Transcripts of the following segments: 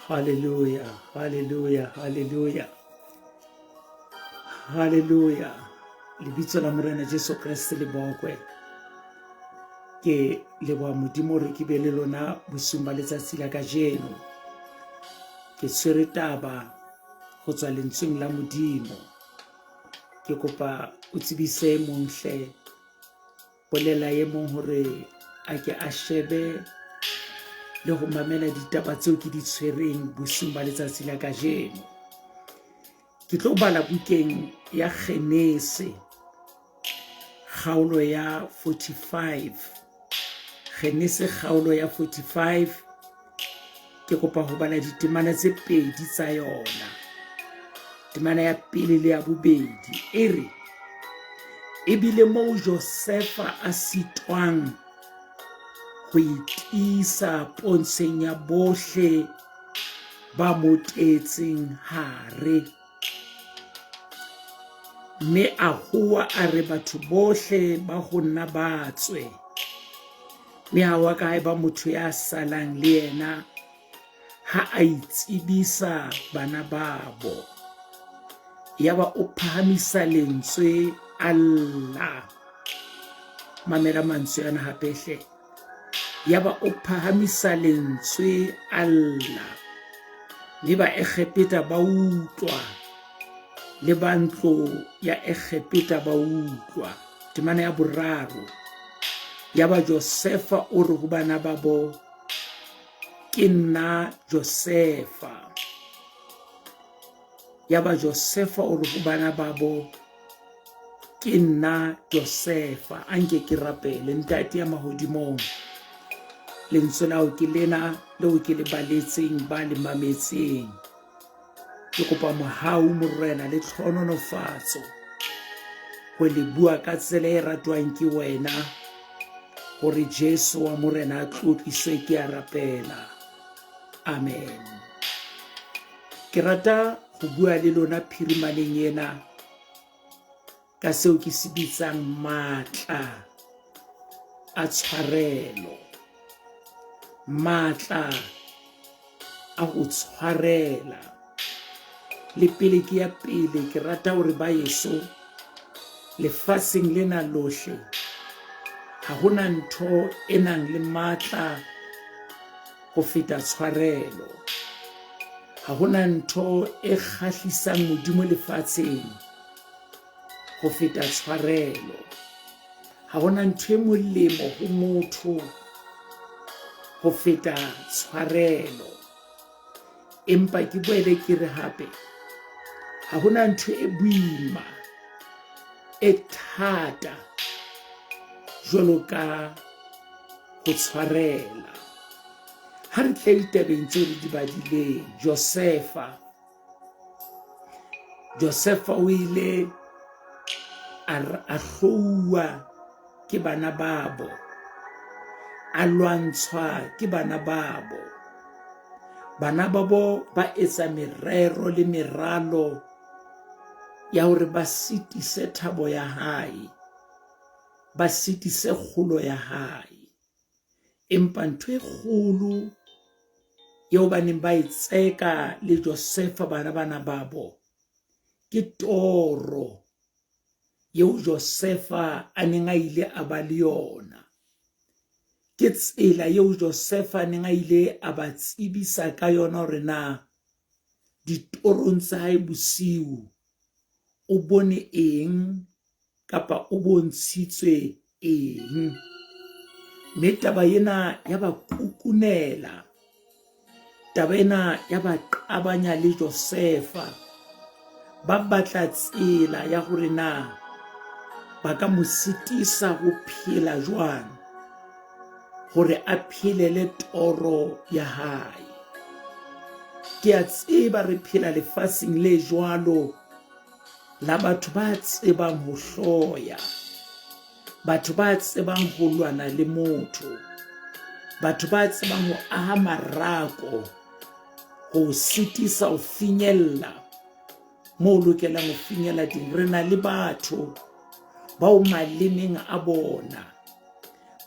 Hallelujah, hallelujah, hallelujah, hallelujah. Lebitso la Morena Jesu Kriste le bokwe. Ke leboha Modimo re ke be le lona bosung ba letsatsi la kajeno. Ke tshwere taba go tswa lentsweng la Modimo. Ke kopa o tsebise monhle bolela ye mong hore a ke a shebe le go mamela ditaba tseo ke di tshwereng bosung ba letsatsi la kajeno. Ke tlo bala bukeng ya Genese kgaolo ya 45. Genese kgaolo ya 45. Ke kopa ho bala ditemana tse pedi tsa yona. Temana ya pele le ya bobedi e re, ebile moo Josefa a sitwang go itisa pontsheng ya bohle ba motetseng hare, mme a hua a re batho bohle ba go nna ba tswe, mme ha wa ka ba motho ya salang le yena ha a itsebisa bana babo. Yaba o phahamisa lentswe alla, mamela mantswe yana hape hle. Yaba o phahamisa lentswe alla, le ba Egepeta ba utlwa, le ba ntlo ya Egepeta ba utlwa. Temana ya boraro, yaba Josefa o re ho bana babo, ke nna Josefa. Yaba Josefa o re ho bana babo, ke nna Josefa. Anke ke rapele ntate ya mahodimong, lentswe lao ke lena leo ke le baletseng ba le mametseng. Ke kopa mohau morena le tlhononofatso ho le bua ka tsela e ratwang ke wena, hore Jesu wa morena a tlotliswe. Ke a rapela, amen. Ke rata go bua le lona phirimaneng ena ka seo ke se bitsang matla a tshwarelo. Matla a go tshwarela. Le pele ke ya pele, ke rata hore ba yeso lefatsheng lena lohle ha hona ntho e nang le matla go feta tshwarelo. Ha hona ntho e kgahlisang Modimo lefatsheng go feta tshwarelo. Ha hona ntho e molemo ho motho go feta tshwarelo. Empa ke boele ke re hape, ha hona ntho e boima e thata jwalo ka go tshwarela. Ha re tle ditabeng tseo re di badileng, Josefa o ile a hlouwa ke bana babo, a lwantshwa ke bana babo. Bana babo ba etsa merero le meralo ya hore ba sitise thabo ya hae, ba sitise kgolo ya hae. Empa ntho e kgolo yeo ba neng ba e tseka le Josefa bana babo, ke toro yeo Josefa a neng a ile a ba le yona. Ke tsela yeo Josefa a neng a ile a ba tsebisa ka yona hore na ditorong tsa hae bosiu o bone eng kapa o bontshitswe eng. Mme taba ena ya ba kukunela, taba ena ya ba qabanya le Josefa. Ba batla tsela ya hore na ba ka mo sitisa ho phela jwang, hore a phelele toro ya hae. Ke a tseba re phela lefatsheng le jwalo la batho ba tsebang ho hloya, batho ba tsebang ho lwana le motho, batho ba tsebang ho aha marako, ho sitisa ho finyella mo lokelang ho finyella teng. Re na le batho bao malemeng a bona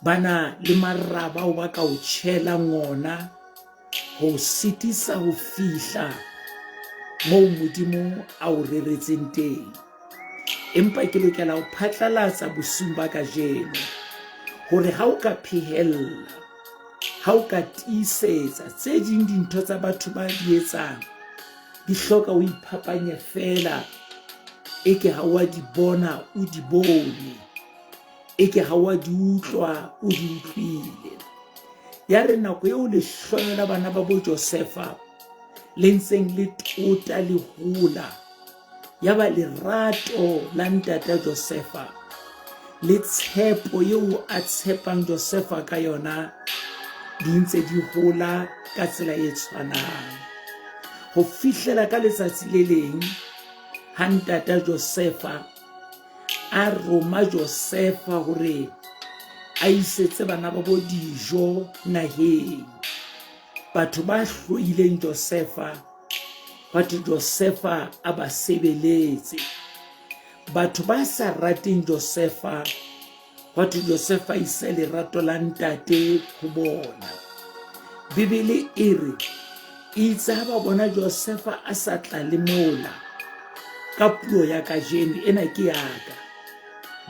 bana le maraba o ba ka o tshela ngona ho sitisa ho fihla moo Modimo a o reretseng teng. Empa ke lokela ho phatlalatsa bosung ba kajeno hore ha o ka phehella, ha o ka tiisetsa tse ding dintho tsa batho ba di etsang di hloka o iphapanye fela, eke ha wa di bona o di bone, eke ha wa di utlwa o di utlwile. Ya re nako eo lehloyo la bana ba bo Josefa le ntseng le tota le hola, ya ba lerato la ntata Josefa le tshepo eo a tshepang Josefa ka yona di ntse di hola ka tsela e tshwanang, ho fihlela ka letsatsi le leng ha ntata Josefa a roma Josefa hore a isetse bana ba bo dijo naheng. Batho ba hloileng Josefa, batho Josefa a ba sebeletse. Batho ba sa rateng Josefa, batho Josefa ise lerato la ntate ho bona. Bibele e re itse ha ba bona Josefa a sa tla le mola ka puo ya kajeno ena ke yaka,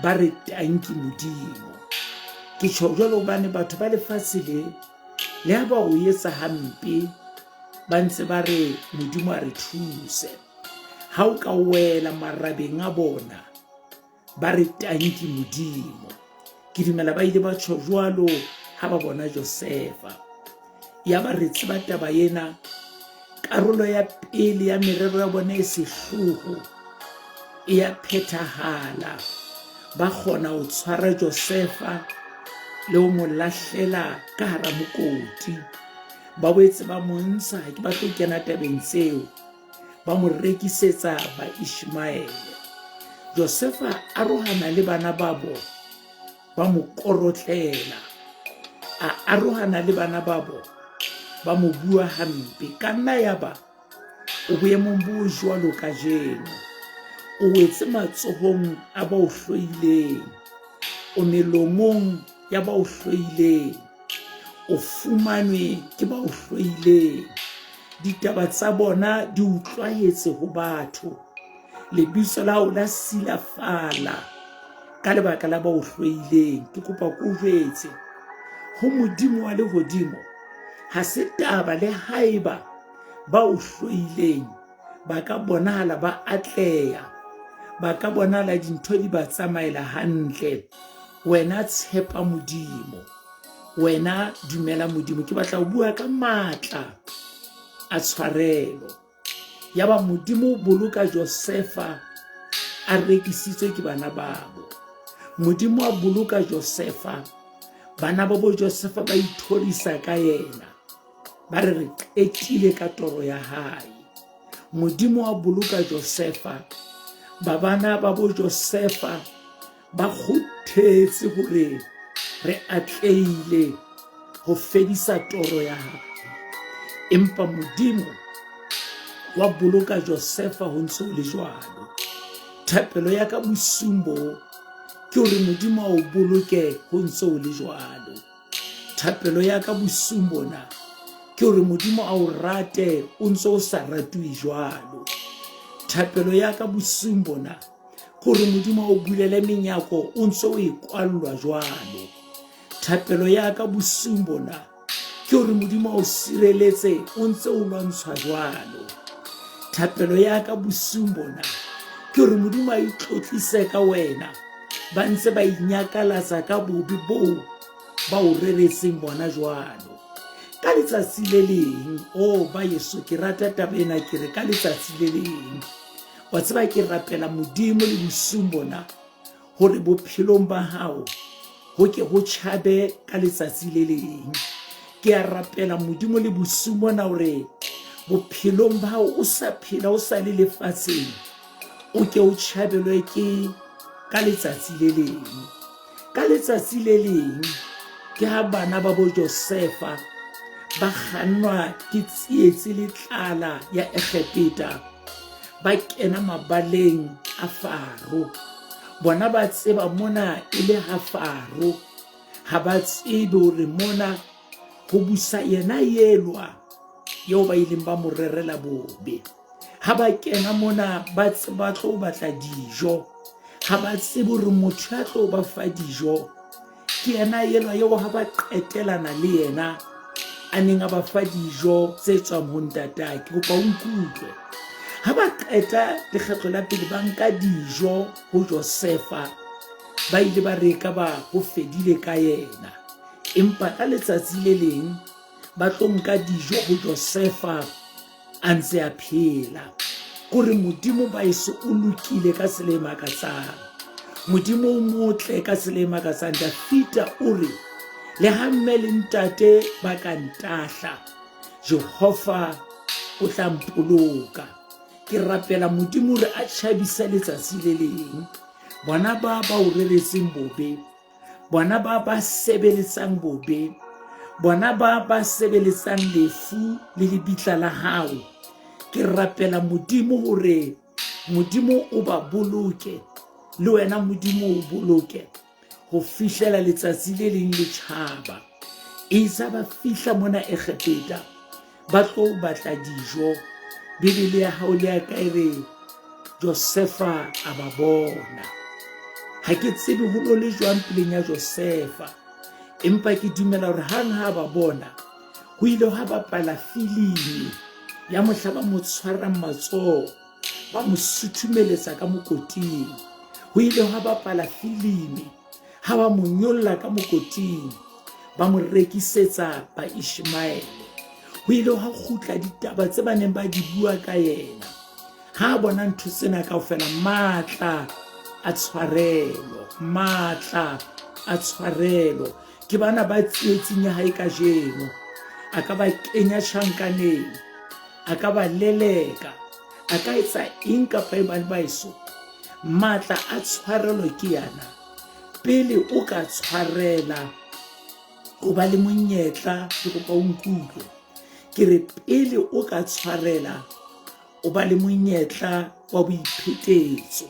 ba re tanki Modimo. Ke tjho jwalo hobane batho ba lefatshe le ha ba o etsa hampe ba ntse ba re Modimo a re thuse. Ha o ka wela marabeng a bona ba re tanki Modimo. Ke dumela ba ile ba tjho jwalo ha ba bona Josefa. Ya ba re tseba taba ena, karolo ya pele ya merero ya bona e sehloho e ya phethahala. Ba kgona ho tshwara Josefa le ho mo lahlela ka hara mokoti. Ba boetse ba montsha ke ba tlo kena tabeng tseo, ba mo rekisetsa ba Ishmaele. Josefa a rohana le bana babo ba mo korotlela, a arohana le bana babo ba mo bua hampe. Ka nna ya ba o boemong bo jwalo kajeno, o wetse matsohong a ba o hloileng, o melomong ya ba o hloileng, o fumanwe ke ba o hloileng. Ditaba tsa bona di utlwahetse ho batho, lebitso la hao la silafala ka lebaka la ba o hloileng. Ke kopa ko jwetse ho Modimo wa lehodimo, ha se taba le haeba ba o hloileng ba ka bonahala ba atleha, ba ka bonahala dintho di ba tsamaela hantle. Wena tshepa Modimo, wena dumela Modimo. Ke batla ho bua ka matla a tshwarelo. Ya ba Modimo o boloka Josefa a rekisitswe ke bana babo. Modimo a boloka Josefa, bana ba bo Josefa ba ithorisa ka yena, ba re qetile ka toro ya hae. Modimo a boloka Josefa, ba bana ba bo Josefa ba kgothetse hore re atleile ho fedisa toro ya hae. Empa Modimo wa boloka Josefa ho ntso le jwalo. Thapelo ya ka bosumbo ke hore Modimo a o boloke ho ntso le jwalo. Thapelo ya ka bosumbo na ke hore Modimo a o rate o ntso o sa ratwe jwalo. Thapelo ya ka bosumbo na ke hore Modimo a o bulele menyako o ntso o e kwallwa jwalo. Thapelo ya ka bosumbo na ke hore Modimo a o sireletse o ntse o lwantshwa jwalo. Thapelo ya ka bosumbo na ke hore Modimo a itlotlise ka wena, ba ntse ba inyakalatsa ka bobe boo ba o reretseng bona jwalo. Ka letsatsi le leng, ba Yesu, ke rata taba ena, ke re ka letsatsi le leng wa tseba ke rapela Modimo le bosumbo na hore bophelong ba hao ho ke ho tjhabe ka letsatsi le leng. Ke a rapela Modimo le bosumbo na hore bophelong ba hao o sa phela o sa le lefatsheng, o ke o tjhabelwe ke ka letsatsi le leng. Ka letsatsi le leng ke ha bana ba bo Josefa ba kgannwa ke tsietsi le tlala ya Egepeta, ba kena mabaleng a Faro. Bona ba tseba mona e le ha Faro, ha ba tsebe hore mona ho busa yena yelwa eo ba ileng ba mo rerela bobe. Ha ba kena mona ba tlo batla dijo, ha ba tsebe hore motho ya tlo ba fa dijo ke yena yelwa eo ha ba qetelana le yena a neng a ba fa dijo tse tswang ho ntatake. Ke kopa o nkutlwe. Ha ba qeta lekgetlo la pele ba nka dijo ho Josefa, ba ile ba reka ba ho fedile ka yena, empa ka letsatsi le leng ba tlo nka dijo ho Josefa a ntse a phela. Kore Modimo baeso o lokile ka tsela e makatsang, Modimo o motle ka tsela e makatsang. Dafita o re le ha mme le ntate ba ka ntahla, Jehova o tla mpoloka. Ke rapela Modimo re a tjhabisa letsatsi le leng bona ba o reretseng bobe, bona ba sebeletsang bobe, bona ba sebeletsang lefu le lebitla la hao. Ke rapela Modimo hore Modimo o ba boloke, le wena Modimo o boloke ho fihlela letsatsi le leng le tjhaba. Isa ba fihla mona Egepeta ba tlo batla dijo, Bibele ya hao le ya ka e re Josefa a ba bona. Ha ke tsebe ho no le jwang peleng ya Josefa, empa ke dumela hore hang ha ba bona ho ile ha bapala filimi ya mohla ba mo tshwarang matsoho ba mo suthumeletsa ka mokoting. Ho ile ha bapala filimi ha ba mo nyolla ka mokoting ba mo rekisetsa ba Ishmael. Ho ile ha kgutla ditaba tse ba neng ba di bua ka yena, ha bona ntho tsena kaofela, matla a tshwarelo, matla a tshwarelo. Ke bana ba tsietsing ya hae ka jeno, a ka ba kenya tjhankaneng, a ka ba leleka, a ka etsa eng kapa e bane baeso. Matla a tshwarelo ke yana. Pele o ka tshwarela o ba le monyetla, ke kopa o nkutlwe ke re pele o ka tshwarela o ba le monyetla wa boiphetetso.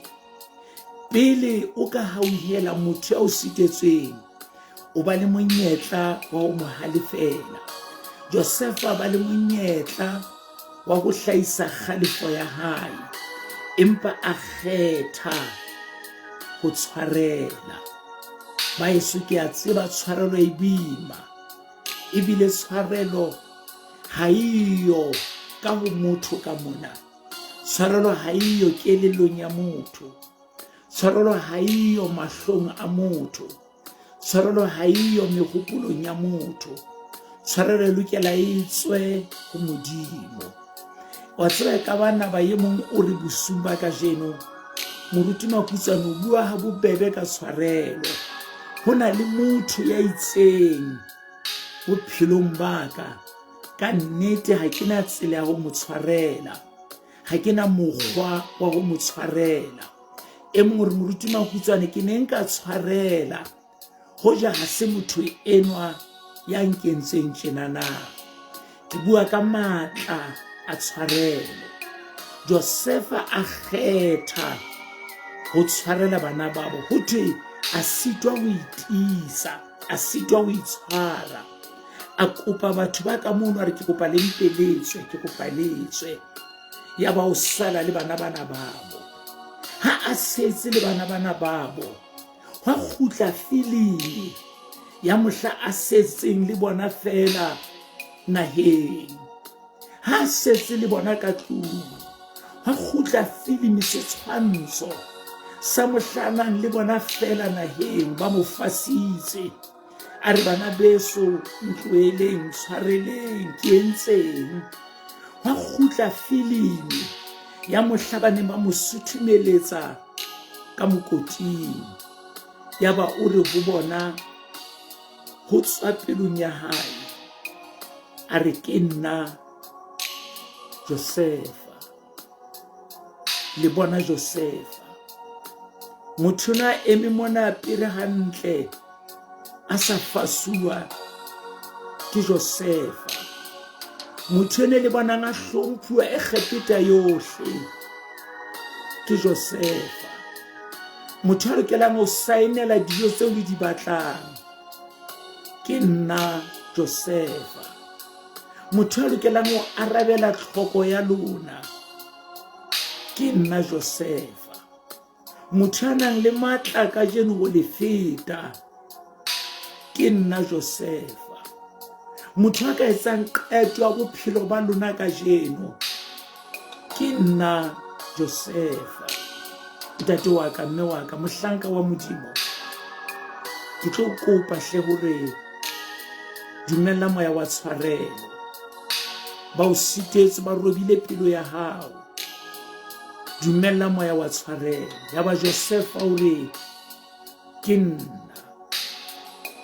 Pele o ka hauhela motho ya o sitetsweng o ba le monyetla wa ho mo halefela. Josefa ba le monyetla wa ho hlahisa kgalefo ya hae, empa a kgetha ho tshwarela. Baeso ke a tseba tshwarelo e boima, ebile tshwarelo ha iyo ka ho motho ka mona, tshwarelo ha iyo kelellong ya motho, tshwarelo ha iyo mahlong a motho, tshwarelo ha iyo mehopolong ya motho. Tshwarelo e lokela e tswe ho Modimo. Wa tseba ka bana ba ye mong o re bosung ba ka jeno, moruti Maputsane o bua ha bobebe ka tshwarelo. Ho na le motho ya itseng bophelong ba ka nnete ha ke na tsela ya ho mo tshwarela, ha ke na mokgwa wa ho mo tshwarela. E mong re moruti Maputsane ke ne nka tshwarela hoja ha se motho enwa ya nkentseng tjenana. Ke bua ka matla a tshwarelo. Josefa a kgetha ho tshwarela bana babo, ho thwe a sitwa ho itisa, a sitwa ho itshwara, a kopa batho ba ka mono, a re ke kopa le mpeletswe, ke kopa letswe. Ya ba o sala le bana babo. Ha a setse le bana babo, hwa kgutla filimi ya mohla a setseng le bona fela naheng. Ha setse le bona ka tlung, hwa kgutla filimi setshwantsho sa mohlanang le bona fela naheng, ba mo fasitse. A re bana beso ntloeleng, tshwareleng, ke entseng. Hwa kgutla filimi ya mohla ba neng ba mo suthumeletsa ka mokoting. Ya ba o re ho bona ho tswa pelong ya hae, a re ke nna Josefa. Le bona Josefa, motho na eme mona apere hantle a sa fasuwa, ke Josefa. Motho ene le bonang a hlomphuwa Egepeta yohle, ke Josefa. Motho a lokelang ho saenela dijo tseo le di batlang, ke nna Josefa. motho a lokelang go arabela tlhoko ya lona ke nna Josefa. Motho a nang le matla ka jeno go le feta ke nna Josefa. Motho a ka etsang qeto ya bophelo ba lona ka jeno ke nna Josefa. Ntate wa ka, mme wa ka, mohlanka wa Modimo, ke tlo kopa hle hore dumella moya wa tshwarelo ba o sitetse ba robile pelo ya hao. Dumella moya wa tshwarelo ya ba Josefa hore ke nna.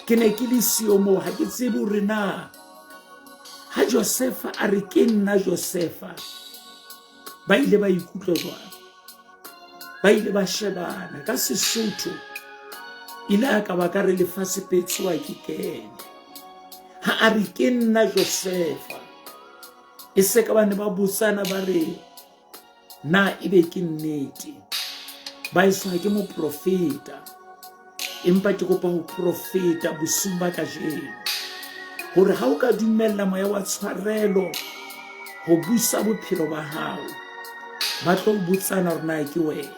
Ke ne ke le siyo mo, ha ke tsebe hore na ha Josefa a re ke nna Josefa, ba ile ba ikutlwa jwang? Ba ile ba shebana ka Sesotho ile a ka ba ka re lefatshe petsuwa ke kene. Ha a re ke nna Josefa, e se ka bane ba botsana ba re na ebe ke nnete. Ba iswa ke mo profeta, empa ke kopa ho profeta bosung ba kajeno hore ha o ka dumella moya wa tshwarelo ho busa bophelo ba hao, ba tlo botsana hore na ke wena.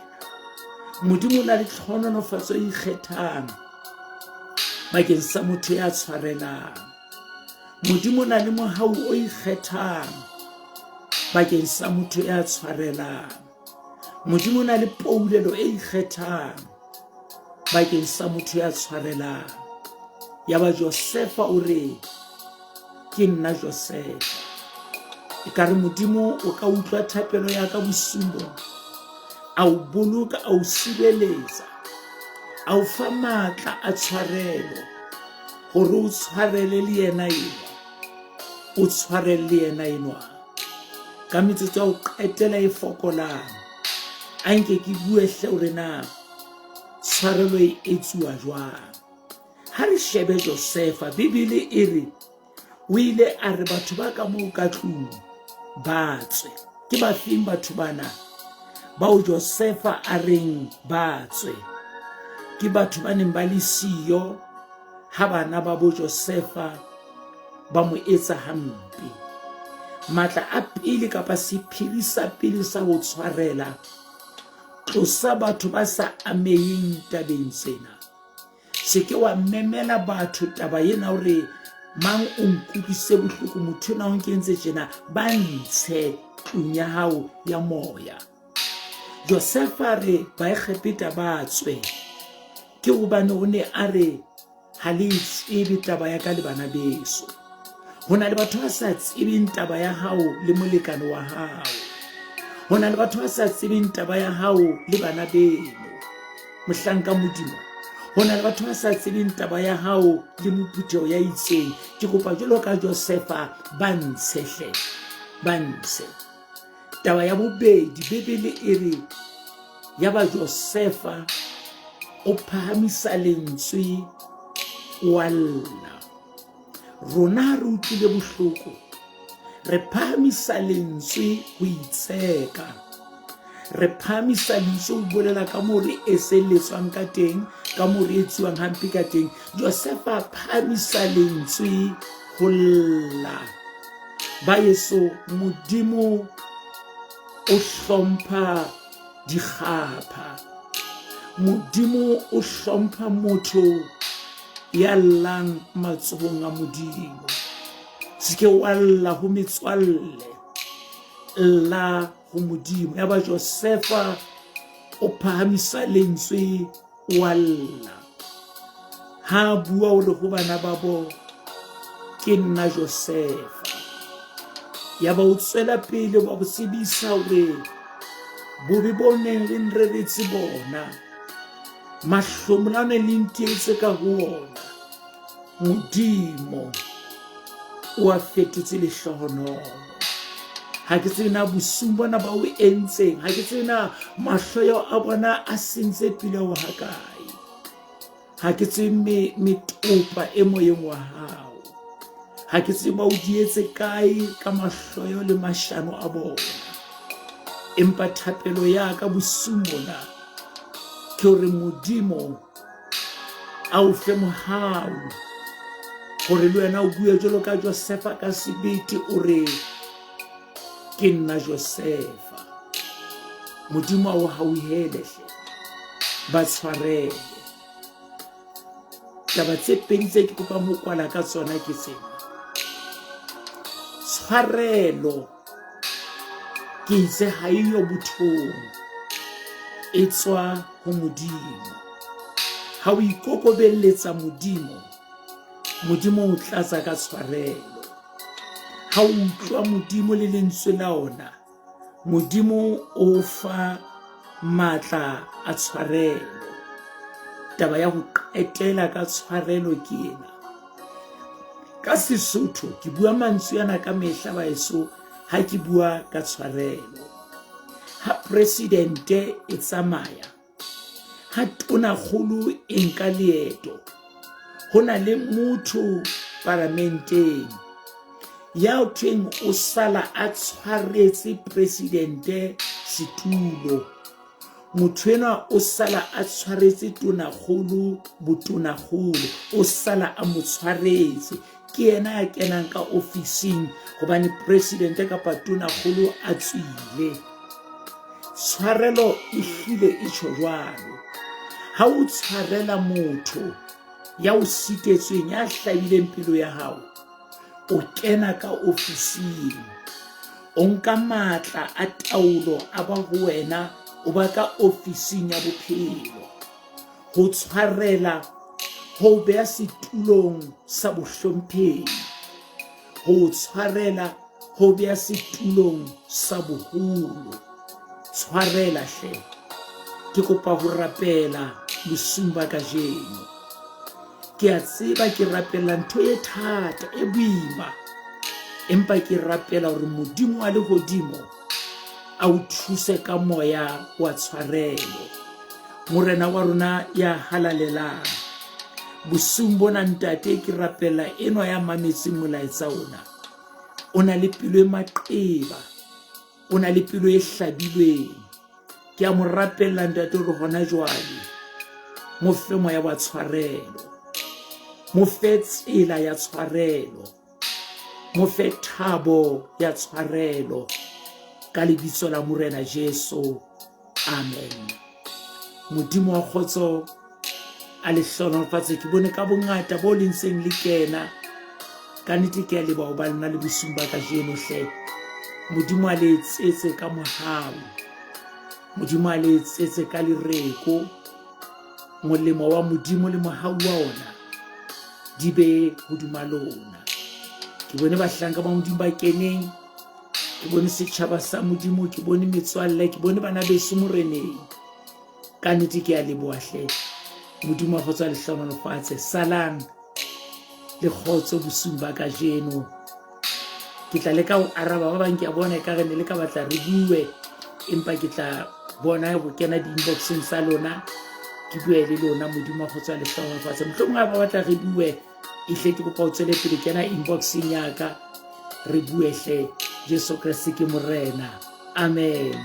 Modimo na le tlhononofatso e ikgethang bakeng sa motho ya tshwarelang. Modimo na le mohau o ikgethang bakeng sa motho ya tshwarelang. Modimo na le poulelo e ikgethang bakeng sa motho ya tshwarelang. Ya ba Josefa o re ke nna Josefa. E ka re Modimo o ka utlwa thapelo ya ka bosimo, a o boloka, a o sireletsa, a o fa matla a tshwarelo hore o tshwarele le yena enwa, o tshwarele le yena enwa. Ka metsotso ya o qetela e fokolang, a nke ke bue hle hore na tshwarelo e etsuwa jwang. Ha re shebe Josefa, Bibele e re o ile a re batho ba ka moo ka tlung ba tswe. Ke ba feng batho bana bao Josefa a reng ba tswe? Ke batho ba neng ba le siyo ha bana ba bo Josefa ba mo etsa hampe. Matla a pele kapa sephiri sa pele sa ho tshwarela, tlosa batho ba sa ameheng tabeng tsena. Se ke wa memela batho taba ena hore mang o nkutlwise bohloko, motho na o nkentse tjena, ba ntshe tlung ya hao ya moya. Josefa re ba Egepeta ba tswe ke hobane o ne a re ha le tsebe taba ya ka le bana beso. Ho na le batho ba sa tsebeng taba ya hao le molekane wa hao. Ho na le batho ba sa tsebeng taba ya hao le bana beno. Mohlanka Modimo, ho na le batho ba sa tsebeng taba ya hao le moputso ya itseng. Ke kopa jwalo ka Josefa ba ntshe hle, ba ntshe. Taba ya bobedi, Bibele e re ya ba Josefa o phahamisa lentswe wa lla. Rona re utlwile bohloko, re phahamisa lentswe ho itseka, re phahamisa lentswe ho bolela ka moo re eseletswang ka teng, ka moo re etsuwang hampe ka teng. Josefa phahamisa lentswe ho lla. Ba yeso, Modimo o hlompha dikgapha. Modimo o hlompha motho ya llang matsohong a Modimo. Se ke wa lla ho metswalle, lla ho Modimo. Ya ba Josefa o phahamisa lentswe wa lla. Ha bua hore ho bana ba bo ke nna Josefa. Ya ba o tswela pele wa bo tsebisa hore bobe bo neng le nreretse bona, mahlomola ne le ntietse ka ho ona, Modimo o a fetotse lehlohonolo. Ha ke tsebe na bosung bona ba o entseng, ha ke tsebe na mahlo a bona a sentse pele ho hakae, ha ke tsebe metopa e moyeng wa hao, ha ke tsebe ba o dietse kae ka mahloyo le mashano a bona. Empa thapelo ya ka bosung bona ke hore Modimo a o fe mohau gore le wena o bue jalo ka Josefa ka sebete o re ke nna Josefa. Modimo o hauhele ba tshwarele. Taba tse pedi tse ke kopa mo kwala ka tsona ke tsena. Tshwarelo ke itse ha iyo bothong, e tswa ho Modimo. Ha o ikokobelletsa Modimo, Modimo o tlatsa ka tshwarelo. Ha o utlwa Modimo le lentswe la ona, Modimo o fa matla a tshwarelo. Taba ya ho qetela ka tshwarelo ke ena. Ka Sesotho ke bua mantswe yana ka mehla baeso ha ke bua ka tshwarelo. Ha presidente e tsamaya, ha tonakgolo e nka leeto, ho na le motho parlamenteng ya thweng o sala a tshwaretse presidente setulo. Motho enwa o sala a tshwaretse tonakgolo botonakgolo, o sala a mo tshwaretse. Ke yena ya kenang ka ofising hobane presidente kapa tonakgolo a tswile. Tshwarelo e hlile e tjho jwalo. Ha o tshwarela motho ya o sitetsweng, ya hlabileng pelo ya hao, o kena ka ofising, o nka matla a taolo a ba ho wena, o ba ka ofising ya bophelo. Ho tshwarela ho beha setulong sa bohlomphehi, ho tshwarela ho beha setulong sa boholo. Tshwarela hle, ke kopa ho rapela bosung ba kajeno. Ke a tseba ke rapela ntho e thata e boima, empa ke rapela hore Modimo a lehodimo a o thuse ka moya wa tshwarelo. Morena wa rona ya halalelang bosung bona ntate, ke rapela eno ya mametseng molaetsa ona. O na le pelo e maqeba, o na le pelo e hlabilweng. Ke a mo rapella ntate hore hona jwale mo fe moya wa tshwarelo, mo fe tsela ya tshwarelo, mo fe thabo ya tshwarelo, ka lebitso la Morena Jesu, amen. Modimo wa kgotso a le hlohonolofatse. Ke bone ka bongata bo lentseng le kena, ka nnete ke a leba ho ba lena le bosung ba kajeno hle. Modimo a le etsetse ka mohau, Modimo a le etsetse ka lereko. Molemo wa Modimo le mohau wa ona di be hodima lona. Ke bone bahlanka ba Modimo ba keneng, ke bone setjhaba sa Modimo, ke bone metswalle, ke bone bana beso moreneng. Ka nnete ke a leboha hle. Modimo a kgotso a le hlohonolofatse. Salang le kgotso bosung ba kajeno. Ke tla leka ho araba ba bang, ke a bona ekare ne le ka batla re bue, empa ke tla bona ho kena di-inboxeng sa lona, ke bue le lona. Modimo a kgotso a le hlohonolofatse. Mohlomong ha ba batla re bue, ehle ke kopa o tswele pele kena inboxing ya ka, re bue hle. Jesu Kriste ke morena, amen.